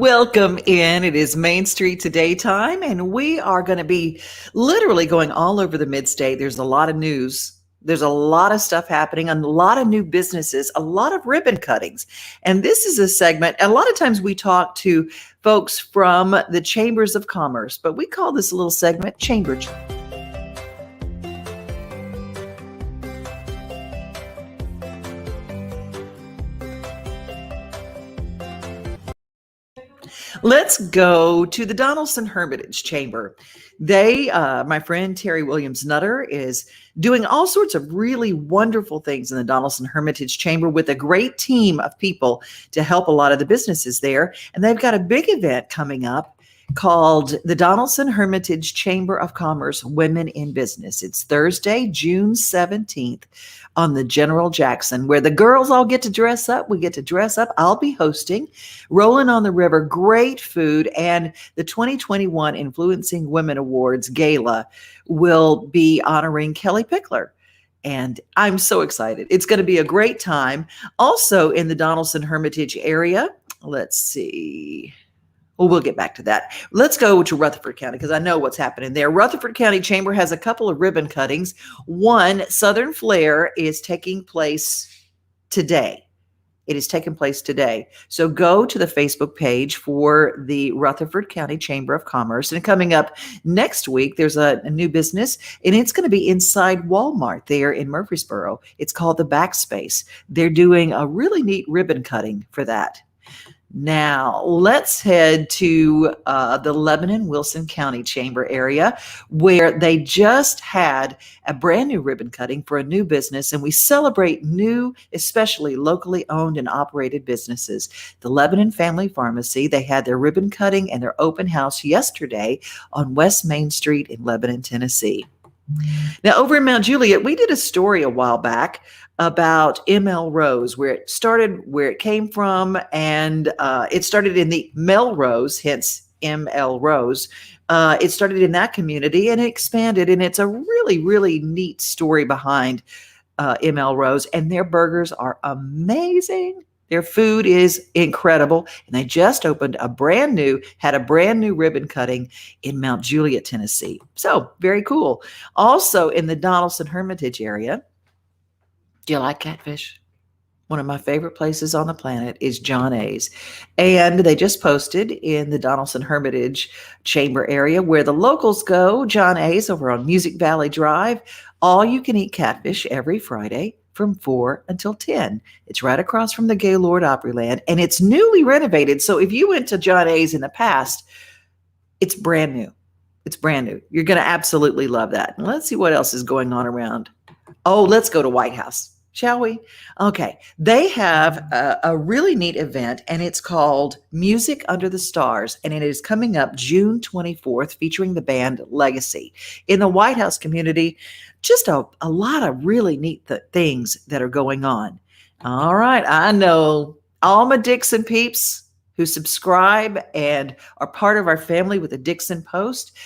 Welcome in. It is Main Street Today time, and we are going to be literally going all over the mid-state. There's a lot of news. There's a lot of stuff happening, a lot of new businesses, a lot of ribbon cuttings. And this is a segment. A lot of times we talk to folks from the chambers of commerce, but we call this little segment Chamber. Let's go to the Donaldson Hermitage Chamber. My friend Terry Williams Nutter is doing all sorts of really wonderful things in the Donaldson Hermitage Chamber with a great team of people to help a lot of the businesses there. And they've got a big event coming up called the Donaldson Hermitage Chamber of Commerce Women in Business. It's Thursday, June 17th on the General Jackson, where the girls all get to dress up. We get to dress up. I'll be hosting Rolling on the River, great food, and the 2021 Influencing Women Awards Gala will be honoring Kelly Pickler. And I'm so excited. It's going to be a great time. Also in the Donaldson Hermitage area, let's see. Well, we'll get back to that. Let's go to Rutherford County because I know what's happening there. Rutherford County Chamber has a couple of ribbon cuttings. One, Southern Flair, is taking place today. It is taking place today. So go to the Facebook page for the Rutherford County Chamber of Commerce. And coming up next week, there's a new business, and it's going to be inside Walmart there in Murfreesboro. It's called the Backspace. They're doing a really neat ribbon cutting for that. Now, let's head to the Lebanon-Wilson County Chamber area, where they just had a brand new ribbon cutting for a new business, and we celebrate new, especially locally owned and operated businesses. The Lebanon Family Pharmacy, they had their ribbon cutting and their open house yesterday on West Main Street in Lebanon, Tennessee. Now, over in Mount Juliet, we did a story a while back about ML Rose, where it started, where it came from, and it started in the Melrose, hence ML Rose. It started in that community and it expanded, and it's a really, really neat story behind ML Rose, and their burgers are amazing. Their food is incredible, and they just opened had a brand new ribbon cutting in Mount Juliet, Tennessee. So very cool. Also in the Donaldson Hermitage area, do you like catfish? One of my favorite places on the planet is John A's. And they just posted in the Donaldson Hermitage Chamber area where the locals go, John A's over on Music Valley Drive. All you can eat catfish every Friday from 4 until 10. It's right across from the Gaylord Opryland, and it's newly renovated. So if you went to John A's in the past, it's brand new. It's brand new. You're going to absolutely love that. And let's see what else is going on around. Oh, let's go to White House, shall we? Okay. They have a really neat event, and it's called Music Under the Stars, and it is coming up June 24th, featuring the band Legacy. In the White House community, just a lot of really neat things that are going on. All right. I know all my Dixon peeps who subscribe and are part of our family with the Dixon Post.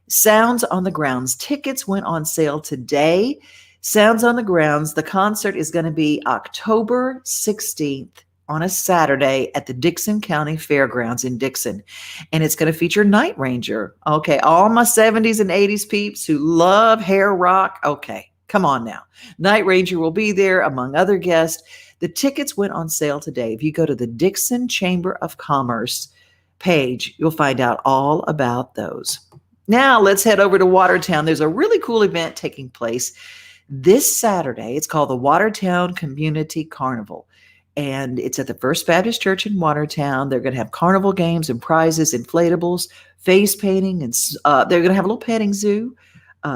Sounds on the Grounds. Tickets went on sale today. Sounds on the Grounds. The concert is going to be October 16th on a Saturday at the Dickson County Fairgrounds in Dixon. And it's going to feature Night Ranger. Okay, all my 70s and 80s peeps who love hair rock. Okay, come on now. Night Ranger will be there among other guests. The tickets went on sale today. If you go to the Dixon Chamber of Commerce page, you'll find out all about those. Now let's head over to Watertown. There's a really cool event taking place this Saturday. It's called the Watertown Community Carnival, and it's at the First Baptist Church in Watertown. They're going to have carnival games and prizes, inflatables, face painting, and they're going to have a little petting zoo,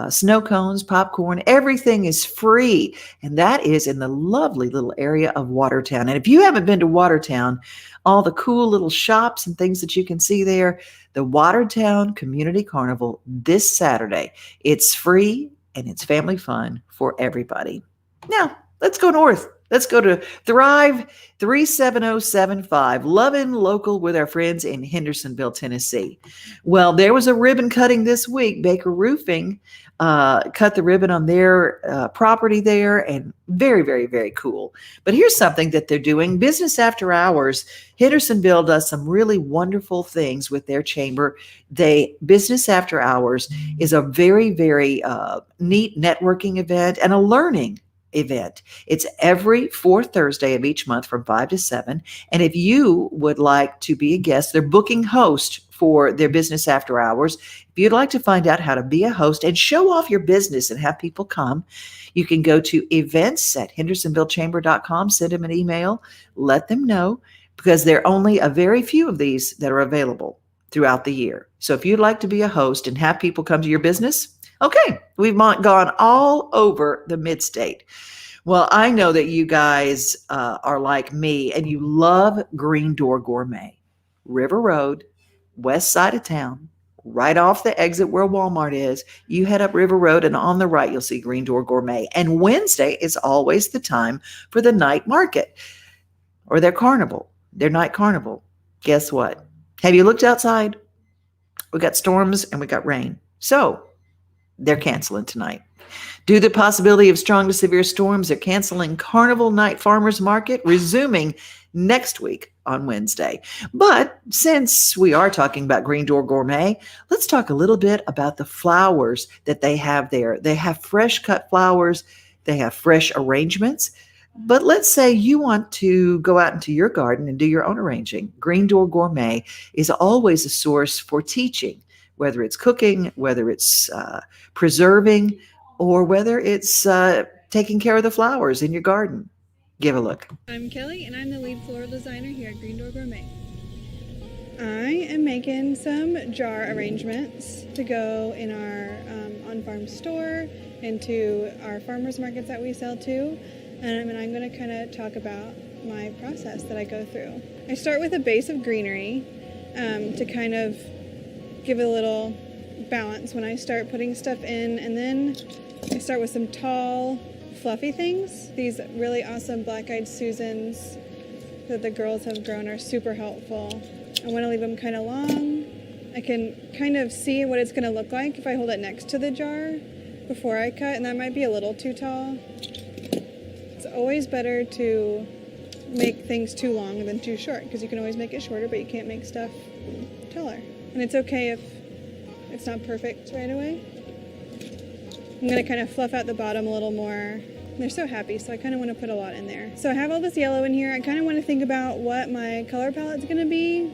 snow cones, popcorn. Everything is free, and that is in the lovely little area of Watertown. And if you haven't been to Watertown, all the cool little shops and things that you can see there, the Watertown Community Carnival this Saturday. It's free and it's family fun for everybody. Now, let's go north. Let's go to Thrive 37075, Lovin' Local with our friends in Hendersonville, Tennessee. Well, there was a ribbon cutting this week. Baker Roofing cut the ribbon on their property there, and very, very, very cool. But here's something that they're doing. Business After Hours, Hendersonville does some really wonderful things with their chamber. Business After Hours is a very, very neat networking event and a learning event. It's every fourth Thursday of each month from 5 to 7. And if you would like to be a guest, they're booking host for their Business After Hours. If you'd like to find out how to be a host and show off your business and have people come, you can go to events@hendersonvillechamber.com, send them an email, let them know, because there are only a very few of these that are available throughout the year. So if you'd like to be a host and have people come to your business, okay, we've gone all over the mid-state. Well, I know that you guys are like me and you love Green Door Gourmet. River Road, west side of town, right off the exit where Walmart is. You head up River Road and on the right, you'll see Green Door Gourmet. And Wednesday is always the time for the night market or their carnival, their night carnival. Guess what? Have you looked outside? We got storms and we got rain. So they're canceling tonight. Due to the possibility of strong to severe storms, they're canceling Carnival Night Farmers Market, resuming next week on Wednesday. But since we are talking about Green Door Gourmet, let's talk a little bit about the flowers that they have there. They have fresh cut flowers. They have fresh arrangements. But let's say you want to go out into your garden and do your own arranging. Green Door Gourmet is always a source for teaching, whether it's cooking, whether it's preserving, or whether it's taking care of the flowers in your garden. Give a look. I'm Kelly, and I'm the lead floral designer here at Green Door Gourmet. I am making some jar arrangements to go in our on-farm store, into our farmers markets that we sell to, and I'm going to kind of talk about my process that I go through. I start with a base of greenery to kind of give it a little balance when I start putting stuff in, and then I start with some tall, fluffy things. These really awesome black-eyed Susans that the girls have grown are super helpful. I want to leave them kind of long. I can kind of see what it's going to look like if I hold it next to the jar before I cut, and that might be a little too tall. It's always better to make things too long than too short, because you can always make it shorter, but you can't make stuff taller. And it's okay if it's not perfect right away. I'm going to kind of fluff out the bottom a little more. They're so happy, so I kind of want to put a lot in there. So I have all this yellow in here. I kind of want to think about what my color palette's going to be.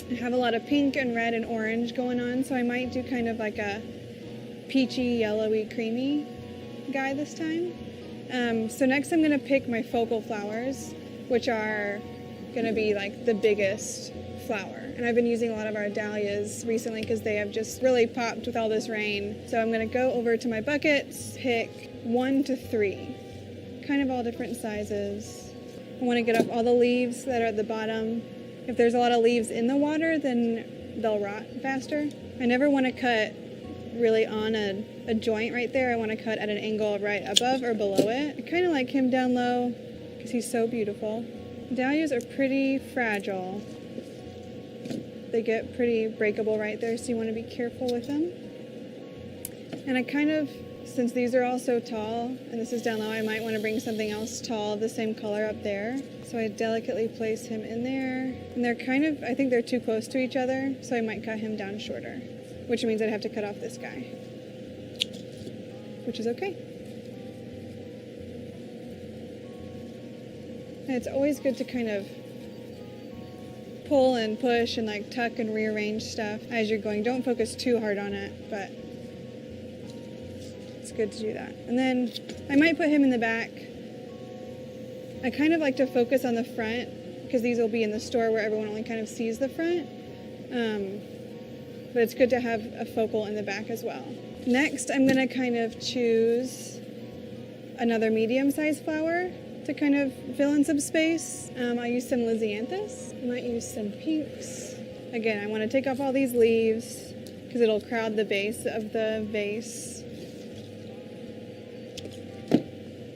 I have a lot of pink and red and orange going on, so I might do kind of like a peachy, yellowy, creamy guy this time. So next I'm going to pick my focal flowers, which are going to be like the biggest flower. And I've been using a lot of our dahlias recently because they have just really popped with all this rain. So I'm going to go over to my buckets, pick 1 to 3, kind of all different sizes. I want to get off all the leaves that are at the bottom. If there's a lot of leaves in the water, then they'll rot faster. I never want to cut really on a joint right there. I want to cut at an angle right above or below it. I kind of like him down low because he's so beautiful. Dahlias are pretty fragile. They get pretty breakable right there, so you want to be careful with them. And I kind of, since these are all so tall, and this is down low, I might want to bring something else tall of the same color up there. So I delicately place him in there. And they're kind of, I think they're too close to each other, so I might cut him down shorter, which means I'd have to cut off this guy, which is okay. And it's always good to kind of pull and push and like tuck and rearrange stuff as you're going. Don't focus too hard on it, but it's good to do that. And then I might put him in the back. I kind of like to focus on the front because these will be in the store where everyone only kind of sees the front. But it's good to have a focal in the back as well. Next, I'm going to kind of choose another medium-sized flower to kind of fill in some space. I'll use some Lysianthus. I might use some pinks. Again, I want to take off all these leaves because it'll crowd the base of the vase.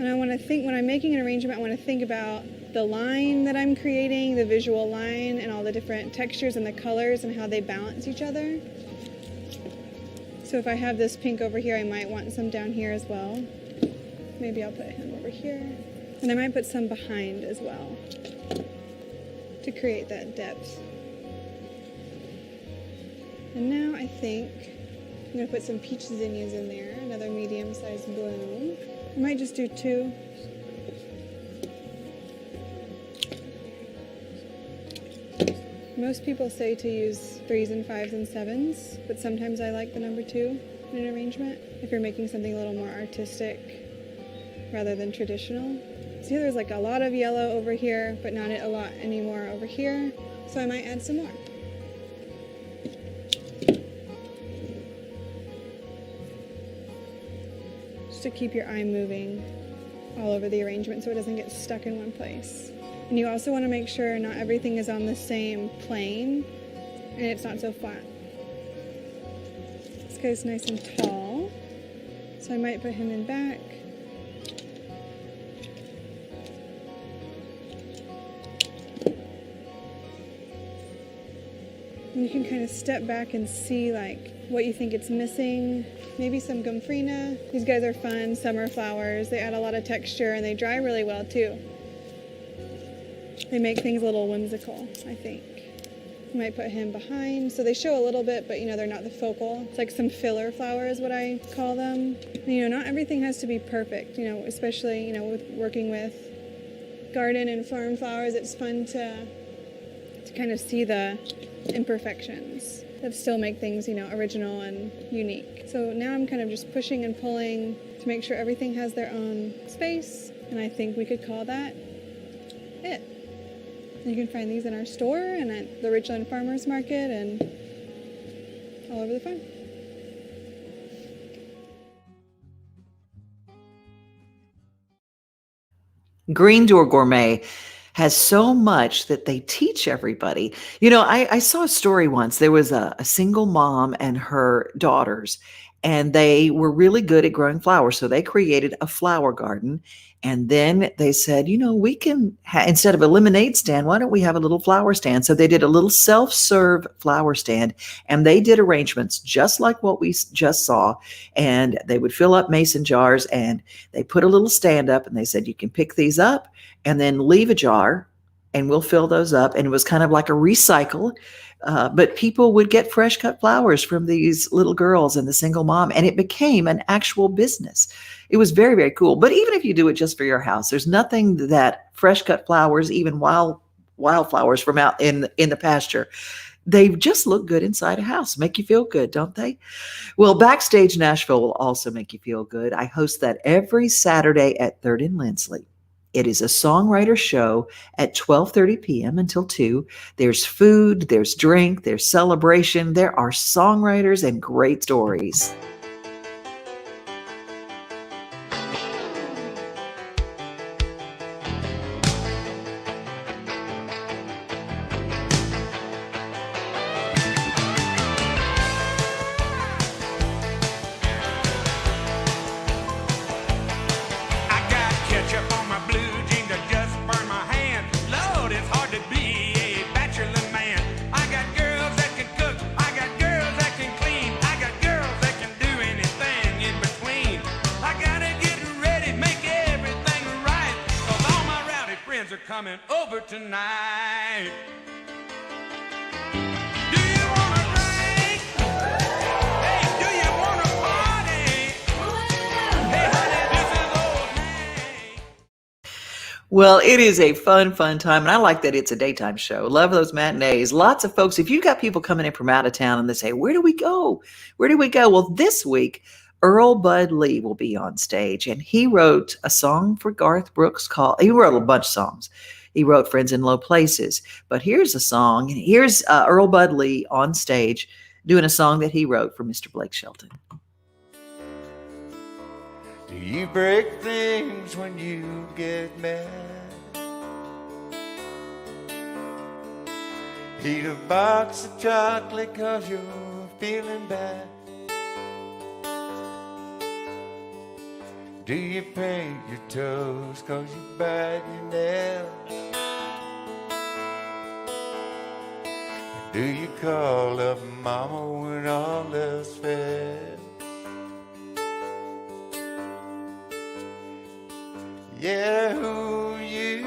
And I want to think, when I'm making an arrangement, I want to think about the line that I'm creating, the visual line, and all the different textures and the colors and how they balance each other. So if I have this pink over here, I might want some down here as well. Maybe I'll put him over here. And I might put some behind as well to create that depth. And now I think I'm going to put some peach zinnias in there, another medium-sized bloom. I might just do 2. Most people say to use 3s and 5s and 7s, but sometimes I like the number 2 in an arrangement if you're making something a little more artistic rather than traditional. See, there's like a lot of yellow over here, but not a lot anymore over here, so I might add some more. To keep your eye moving all over the arrangement so it doesn't get stuck in one place. And you also want to make sure not everything is on the same plane and it's not so flat. This guy's nice and tall, so I might put him in back. And you can kind of step back and see like what you think it's missing. Maybe some gomphrena. These guys are fun, summer flowers. They add a lot of texture and they dry really well too. They make things a little whimsical, I think. You might put him behind. So they show a little bit, but they're not the focal. It's like some filler flower is what I call them. Not everything has to be perfect, especially, with working with garden and farm flowers. It's fun to kind of see the imperfections that still make things, original and unique. So now I'm kind of just pushing and pulling to make sure everything has their own space, and I think we could call that it. You can find these in our store and at the Richland Farmers Market and all over the farm. Green Door Gourmet has so much that they teach everybody. I saw a story once. There was a single mom and her daughters, and they were really good at growing flowers. So they created a flower garden. And then they said, we can, instead of a lemonade stand, why don't we have a little flower stand? So they did a little self-serve flower stand, and they did arrangements just like what we just saw. And they would fill up mason jars, and they put a little stand up, and they said, you can pick these up and then leave a jar and we'll fill those up. And it was kind of like a recycle, but people would get fresh cut flowers from these little girls and the single mom, and it became an actual business. It was very, very cool. But even if you do it just for your house, there's nothing that fresh cut flowers, even wildflowers from out in the pasture, they just look good inside a house, make you feel good, don't they? Well, Backstage Nashville will also make you feel good. I host that every Saturday at 3rd and Lindsley. It is a songwriter show at 12:30 p.m. until 2. There's food, there's drink, there's celebration. There are songwriters and great stories. Coming over tonight. Do you want to drink? Hey, do you want to party? Hey, honey, this is old Hank. Well, it is a fun time, and I like that it's a daytime show. Love those matinees. Lots of folks, if you've got people coming in from out of town and they say, where do we go? Where do we go? Well, this week, Earl Bud Lee will be on stage, and he wrote a song for Garth Brooks he wrote a bunch of songs. He wrote Friends in Low Places, but here's a song, and here's Earl Bud Lee on stage doing a song that he wrote for Mr. Blake Shelton. Do you break things when you get mad? Eat a box of chocolate 'cause you're feeling bad? Do you paint your toes 'cause you bite your nails? Do you call up mama when all else fails? Yeah, who are you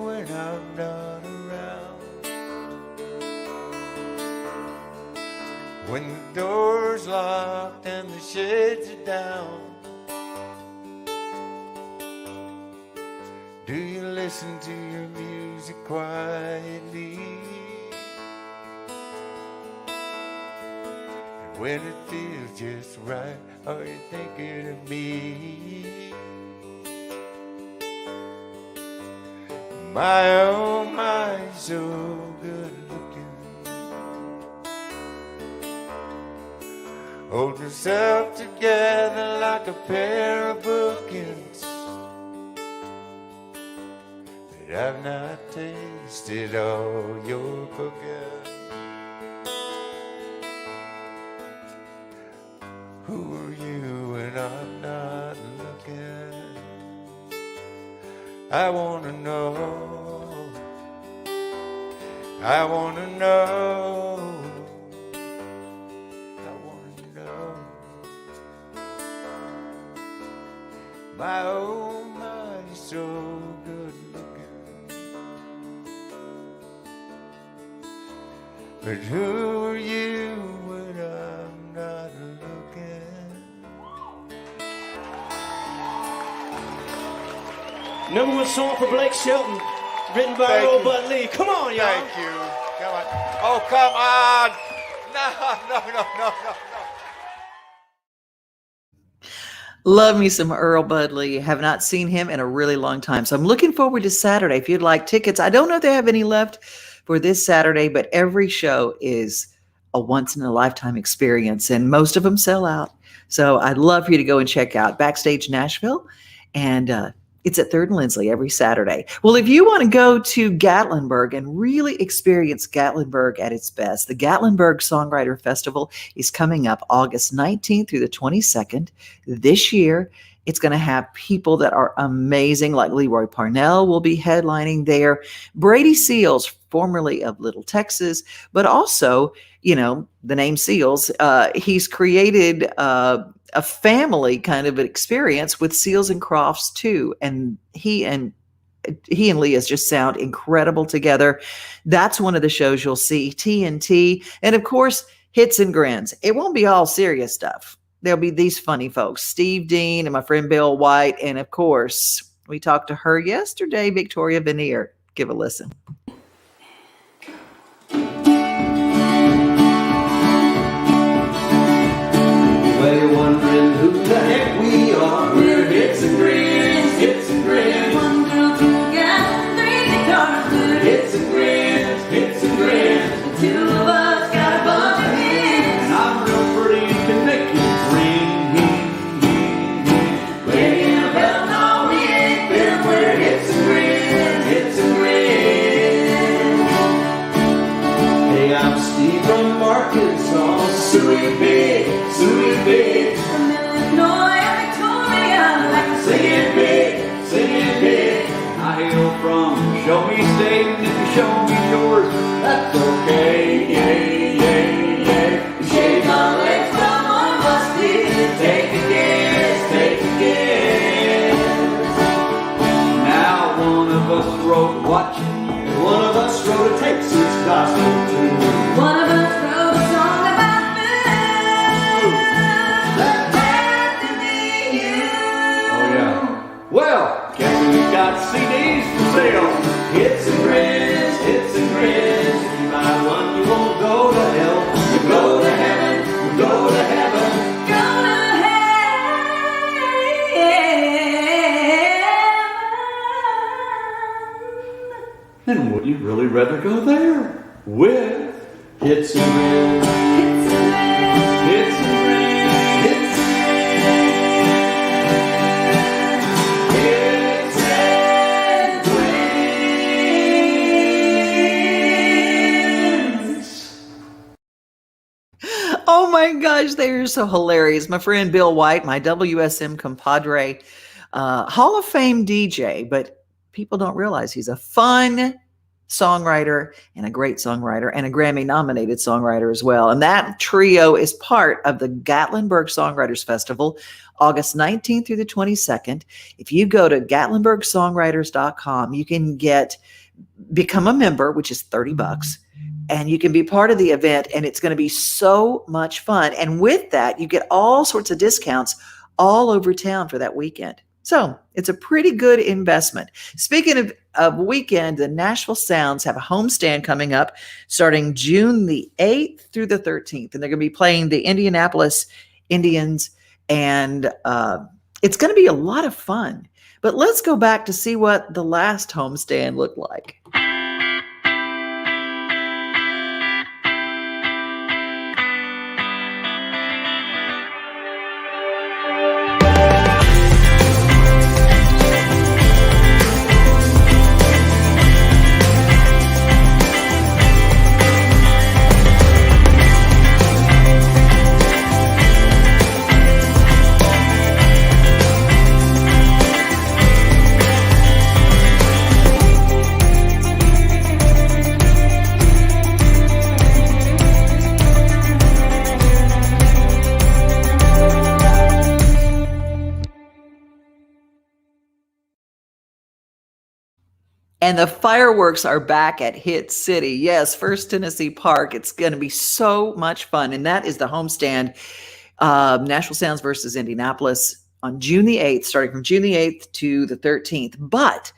when I'm not around? When the door's locked and the shades are down, do you listen to your music quietly? And when it feels just right, are you thinking of me? My oh my, so good looking. Hold yourself together like a pair of bookends. But I've not tasted all your cooking. Who are you when I'm not looking? I wanna know. I wanna know. I wanna know. My oh my, so good looking. But who are you when I'm not looking? Number one song for Blake Shelton, written by Thank Earl you. Bud Lee. Come on, y'all. Thank you. Come on. Oh, come on. No. Love me some Earl Bud Lee. Have not seen him in a really long time. So I'm looking forward to Saturday. If you'd like tickets, I don't know if they have any left for this Saturday, but every show is a once in a lifetime experience and most of them sell out. So I'd love for you to go and check out Backstage Nashville. And it's at 3rd and Lindsley every Saturday. Well, if you want to go to Gatlinburg and really experience Gatlinburg at its best, the Gatlinburg Songwriter Festival is coming up August 19th through the 22nd. This year, it's going to have people that are amazing, like Leroy Parnell will be headlining there. Brady Seals, formerly of Little Texas, but also, you know, the name Seals, he's created a family kind of experience with Seals and Crofts too. And he and Leah's just sound incredible together. That's one of the shows you'll see. TNT. And of course, Hits and Grins. It won't be all serious stuff. There'll be these funny folks, Steve Dean and my friend Bill White. And of course, we talked to her yesterday, Victoria Veneer. Give a listen. Well, you're wondering who the heck we are. We're Hits and Grins, Hits and Grins. One girl, two gals, 3 guitars. We're Hits and Grins, Hits and Grins. the 2 of us got a bunch of hits. And I'm real pretty and can make you grin. Ringing a bell, no, we ain't been. We're Hits and Grins, Hits and Grins. Hey, I'm Steve from Arkansas. Sweet big, sweet big. from Illinois and Victoria. Like to Singing big, singing big. I hail from Show Me State, and if you show me yours, that's okay. the shades on legs from one of us did. Take a guess, take a guess. Now one of us wrote Watching You, one of us wrote a Texas gospel tune. One of us wrote a song about food. Glad to meet you. Oh yeah. Well, guess we've got CDs for sale. Hits and Grins, Hits and Grins. If you buy one, you won't go to hell. You go to heaven, you go to heaven. Go to heaven. And would you really rather go there? With Hits and Grins, Hits and Grins. Hits and Grins, Hits and Grins, Hits and Grins. Oh my gosh, they are so hilarious. My friend Bill White, my WSM compadre, Hall of Fame DJ, but people don't realize he's a fun songwriter and a great songwriter and a Grammy nominated songwriter as well. And that trio is part of the Gatlinburg Songwriters Festival, August 19th through the 22nd. If you go to GatlinburgSongwriters.com, you can become a member, which is $30, and you can be part of the event, and it's going to be so much fun. And with that, you get all sorts of discounts all over town for that weekend. So it's a pretty good investment. Speaking of weekend, the Nashville Sounds have a homestand coming up starting June the 8th through the 13th. And they're going to be playing the Indianapolis Indians. And it's going to be a lot of fun. But let's go back to see what the last homestand looked like. And the fireworks are back at Hit City. Yes, First Tennessee Park. It's going to be so much fun. And that is the homestand, Nashville Sounds versus Indianapolis on June the 8th, starting from June the 8th to the 13th. But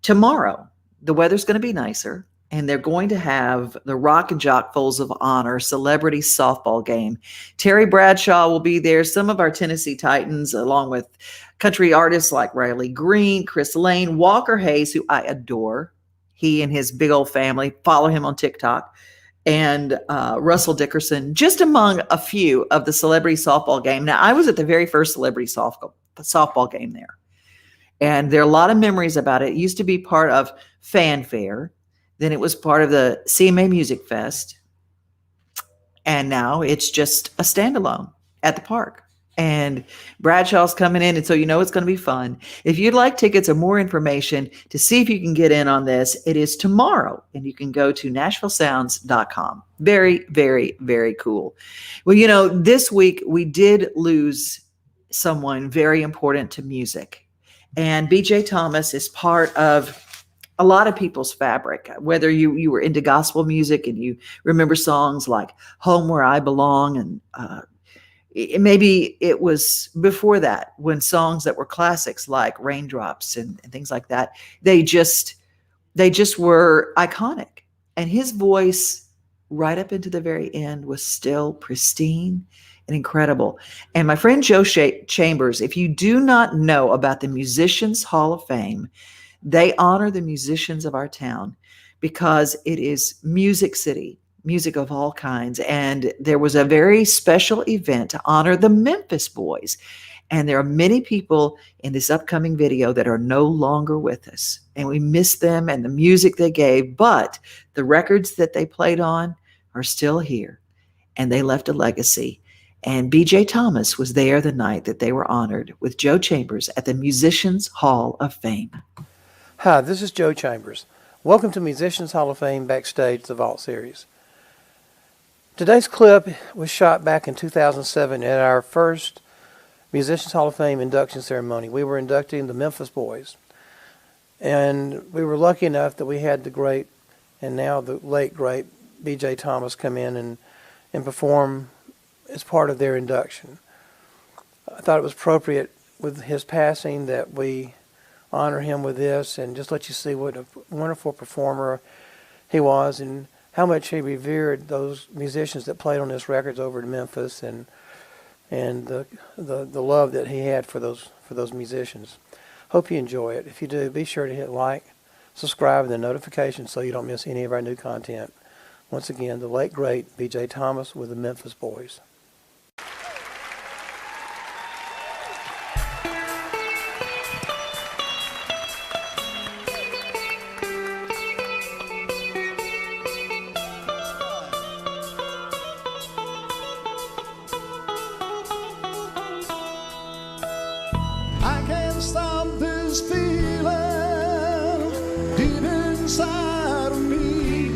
tomorrow, the weather's going to be nicer. And they're going to have the Rock and Jock Folds of Honor celebrity softball game. Terry Bradshaw will be there. Some of our Tennessee Titans, along with country artists like Riley Green, Chris Lane, Walker Hayes, who I adore. He and his big old family. Follow him on TikTok. And Russell Dickerson, just among a few of the celebrity softball game. Now, I was at the very first celebrity softball game there. And there are a lot of memories about it. It used to be part of Fanfare. Then it was part of the CMA Music Fest. And now it's just a standalone at the park. And Bradshaw's coming in. And so you know it's going to be fun. If you'd like tickets or more information to see if you can get in on this, it is tomorrow. And you can go to NashvilleSounds.com. Very, very, very cool. Well, you know, this week we did lose someone very important to music. And B.J. Thomas is part of a lot of people's fabric, whether you were into gospel music and you remember songs like Home Where I Belong. And maybe it was before that when songs that were classics like Raindrops and things like that, they just were iconic. And his voice right up into the very end was still pristine and incredible. And my friend Joe Chambers, if you do not know about the Musicians Hall of Fame, they honor the musicians of our town because it is Music City, music of all kinds. And there was a very special event to honor the Memphis Boys. And there are many people in this upcoming video that are no longer with us. And we miss them and the music they gave, but the records that they played on are still here. And they left a legacy. And B.J. Thomas was there the night that they were honored with Joe Chambers at the Musicians Hall of Fame. Hi, this is Joe Chambers. Welcome to Musicians Hall of Fame Backstage, the Vault Series. Today's clip was shot back in 2007 at our first Musicians Hall of Fame induction ceremony. We were inducting the Memphis Boys. And we were lucky enough that we had the great, and now the late great, B.J. Thomas come in and perform as part of their induction. I thought it was appropriate with his passing that we honor him with this and just let you see what a wonderful performer he was and how much he revered those musicians that played on his records over in Memphis and the love that he had for those musicians. Hope you enjoy it. If you do, be sure to hit like, subscribe, and the notifications so you don't miss any of our new content. Once again, the late great B.J. Thomas with the Memphis Boys. I can't stop this feeling deep inside of me.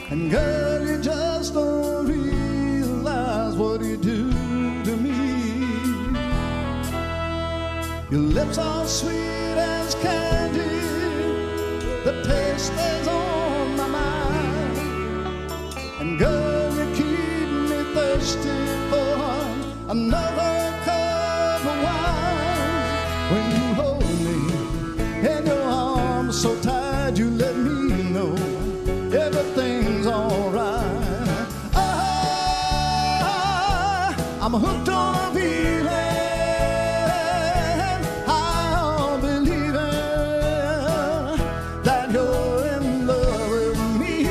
And girl, you just don't realize what you do to me. Your lips are sweet as candy, the taste is on my mind. And girl, you keep me thirsty for another cup of wine. When you hold me in your arms so tight, you let me know everything's alright. I'm hooked on a feeling, I'm believing that you're in love with me.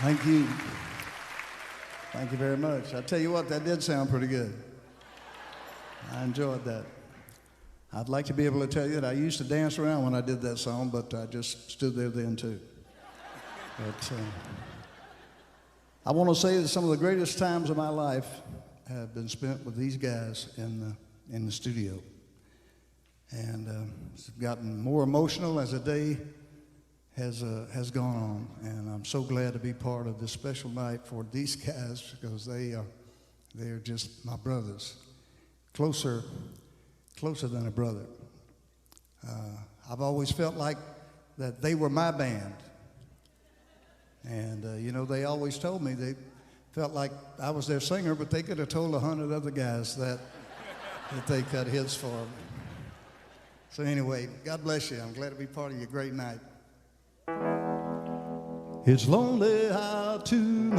Thank you. Thank you very much. I tell you what, that did sound pretty good. I enjoyed that. I'd like to be able to tell you that I used to dance around when I did that song, but I just stood there then too. But I want to say that some of the greatest times of my life have been spent with these guys in the studio. And it's gotten more emotional as the day has gone on, and I'm so glad to be part of this special night for these guys because they're just my brothers, closer than a brother. I've always felt like that they were my band, and you know, they always told me they felt like I was their singer, but they could have told 100 other guys that they cut hits for them. So anyway, God bless you. I'm glad to be part of your great night. It's lonely out tonight,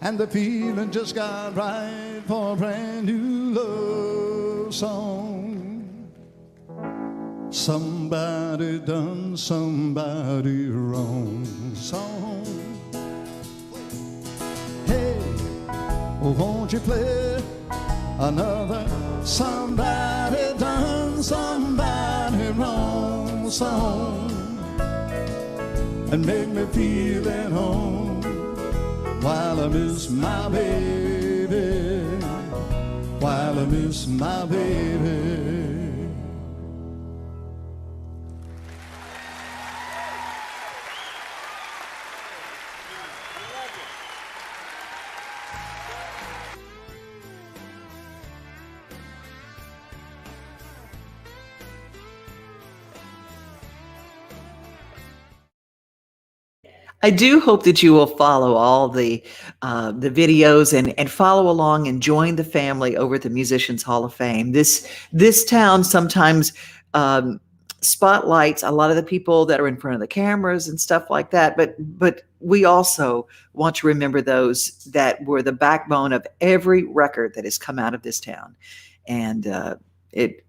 and the feeling just got right for a brand new love song. Somebody done somebody wrong song. Hey, oh, won't you play another somebody done somebody wrong song? And make me feel at home while I miss my baby, while I miss my baby. I do hope that you will follow all the videos and follow along and join the family over at the Musicians Hall of Fame. This town sometimes spotlights a lot of the people that are in front of the cameras and stuff like that, but we also want to remember those that were the backbone of every record that has come out of this town. And it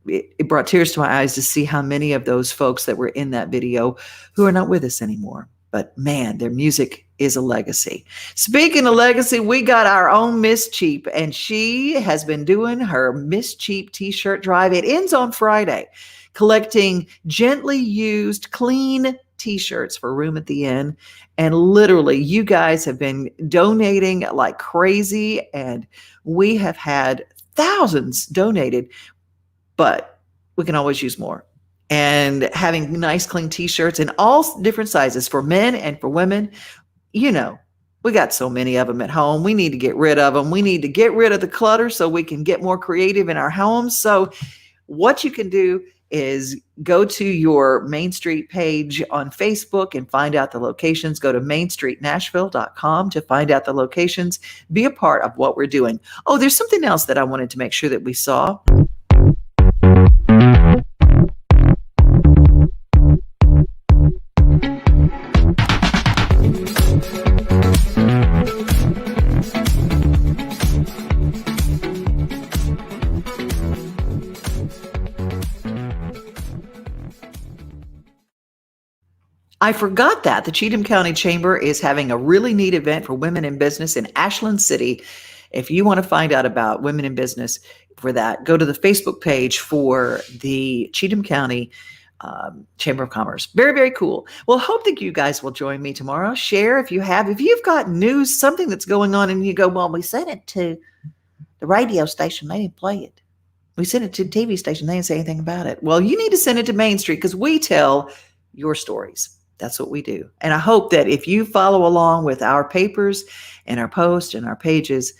brought tears to my eyes to see how many of those folks that were in that video who are not with us anymore. But man, their music is a legacy. Speaking of legacy, we got our own Miss Cheap, and she has been doing her Miss Cheap t-shirt drive. It ends on Friday, collecting gently used, clean t-shirts for Room at the Inn. And literally, you guys have been donating like crazy, and we have had thousands donated, but we can always use more. And having nice, clean t-shirts in all different sizes for men and for women. You know, we got so many of them at home. We need to get rid of them. We need to get rid of the clutter so we can get more creative in our homes. So what you can do is go to your Main Street page on Facebook and find out the locations. Go to mainstreetnashville.com to find out the locations. Be a part of what we're doing. Oh, there's something else that I wanted to make sure that we saw. I forgot that the Cheatham County Chamber is having a really neat event for women in business in Ashland City. If you want to find out about women in business for that, go to the Facebook page for the Cheatham County Chamber of Commerce. Very, very cool. Well, hope that you guys will join me tomorrow. Share if you've got news, something that's going on, and you go, well, we sent it to the radio station, they didn't play it. We sent it to the TV station, they didn't say anything about it. Well, you need to send it to Main Street because we tell your stories. That's what we do. And I hope that if you follow along with our papers and our posts and our pages,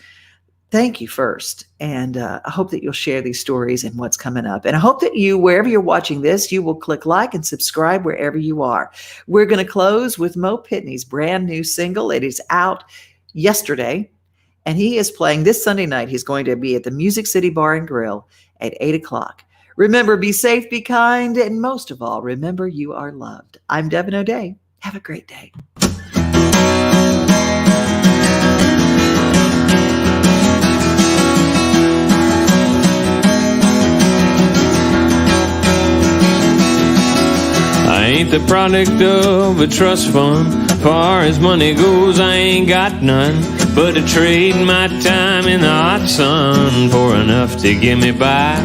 thank you first. And I hope that you'll share these stories and what's coming up. And I hope that you, wherever you're watching this, you will click like and subscribe wherever you are. We're going to close with Mo Pitney's brand new single. It is out yesterday. And he is playing this Sunday night. He's going to be at the Music City Bar and Grill at 8 o'clock. Remember, be safe, be kind, and most of all, remember you are loved. I'm Devin O'Day. Have a great day. I ain't the product of a trust fund. Far as money goes, I ain't got none. But to trade my time in the hot sun for enough to get me by.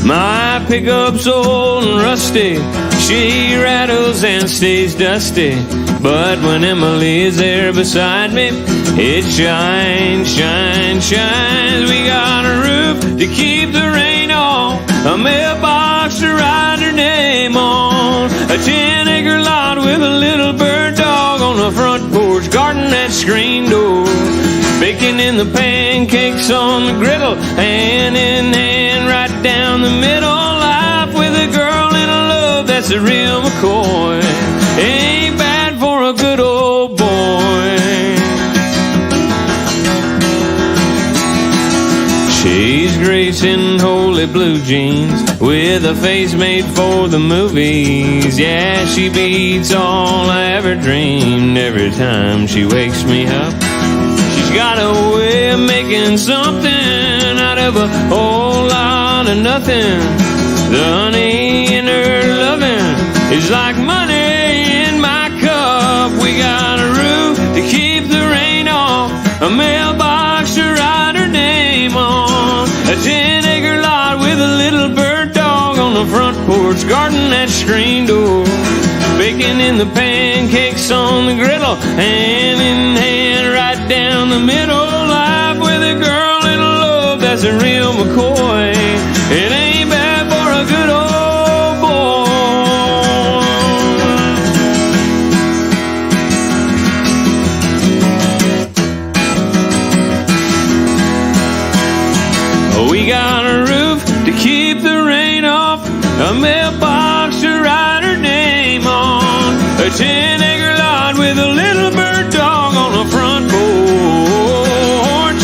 My pickup's old and rusty. She rattles and stays dusty. But when Emily is there beside me, it shines, shines, shines. We got a roof to keep the rain on, a mailbox to write her name on, a 10-acre lot with a little bird dog on the front porch, guarding that screen door. Baking in the pancakes on the griddle, hand in hand right down the middle. Life with a girl in a love that's a real McCoy. Ain't bad for a good old boy. She's gracing holy blue jeans with a face made for the movies. Yeah, she beats all I ever dreamed every time she wakes me up. She's got a way of making something out of a whole lot of nothing. The honey in her loving is like money in my cup. We got a roof to keep the rain off, a mailbox to write her name on, a 10-acre lot with a little bird dog on the front porch, guarding that screen door. Baking in the pancakes on the griddle, hand in hand right down the middle. Life with a girl in love that's a real McCoy. It ain't bad for a good old boy. We got a roof to keep the rain off, a mailbox to write her name on, a 10-acre lot with a little bird dog on the front porch.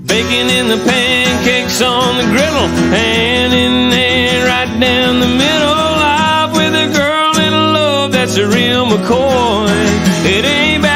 Baking in the pancakes on the griddle, hand in hand right down the middle. Life with a girl in love that's a real McCoy. It ain't bad